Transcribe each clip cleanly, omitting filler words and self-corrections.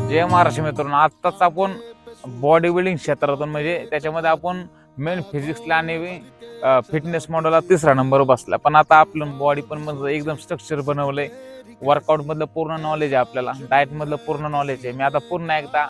जय महाराष्ट्र मित्रांनो, आत्ताच आपण बॉडी बिल्डिंग क्षेत्रातून म्हणजे त्याच्यामध्ये आपण मेन फिजिक्सला आणि फिटनेस मॉडेलला 3रा नंबर बसला. पण आता आपलं बॉडी पण म्हणजे एकदम स्ट्रक्चर बनवलंय. वर्कआउट मधलं पूर्ण नॉलेज आहे आपल्याला, डाएट मधलं पूर्ण नॉलेज आहे. मी आता पूर्ण एकदा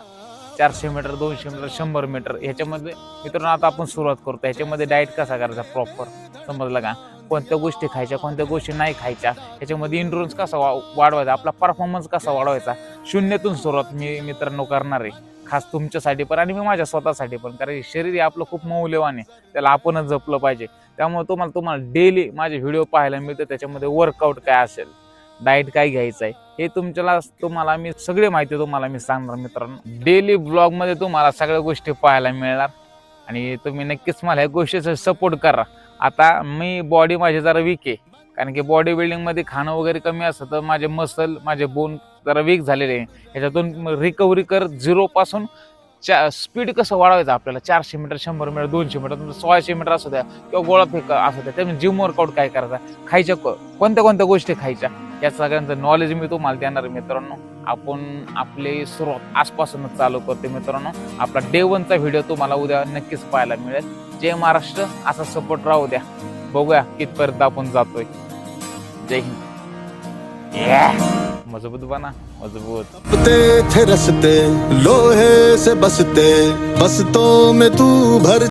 400 मीटर 200 मीटर 100 मीटर ह्याच्यामध्ये मित्रांनो आता आपण सुरुवात करतो. ह्याच्यामध्ये डाएट कसा करायचा प्रॉपर, समजलं का? कोणत्या गोष्टी खायच्या, कोणत्या गोष्टी नाही खायच्या, ह्याच्यामध्ये इंड्युरन्स कसा वाढवायचा, आपला परफॉर्मन्स कसा वाढवायचा, शून्यातून सुरुवात मी मित्रांनो करणार आहे. खास तुमच्यासाठी पण आणि मी माझ्या स्वतःसाठी पण, कारण शरीर हे आपलं खूप मौल्यवान आहे, त्याला आपणच जपलं पाहिजे. त्यामुळे तुम्हाला डेली माझे व्हिडिओ पाहायला मिळते. त्याच्यामध्ये वर्कआउट काय असेल, डाएट काय घ्यायचं आहे, हे तुम्हाला मी सगळी माहिती तुम्हाला मी सांगणार मित्रांनो. डेली ब्लॉग मध्ये तुम्हाला सगळ्या गोष्टी पाहायला मिळणार आणि तुम्ही नक्कीच मला ह्या गोष्टीचा सपोर्ट करा. आता मी बॉडी माझी जरा वीक आहे, कारण की बॉडी बिल्डिंग मध्ये खाणं वगैरे कमी असतं तर माझे मसल माझे बोन जरा वीक झालेले आहे. ह्याच्यातून रिकव्हरी कर 0 पासून स्पीड कसं वाढवायचं आपल्याला, 400 मीटर 100 मीटर 200 मीटर 1600 मीटर असू द्या किंवा गोळाफेक असू द्या, त्यामुळे जिम वर्कआउट काय करायचा, खायच्या कोणत्या गोष्टी खायच्या, या सगळ्यांचं नॉलेज मी तुम्हाला देणार मित्रांनो. आपण आपली सुरुवात आजपासूनच चालू करते मित्रांनो. आपला डे 1चा व्हिडिओ तुम्हाला उद्या नक्कीच पाहायला मिळेल. जय महाराष्ट्र, असा सपोर्ट राहू द्या. बघूया कितपर्यंत आपण जातोय. जय हिंद. मजबूत बना, मजबूत. थे रसते लोहे से बसते, बसतों में तू भर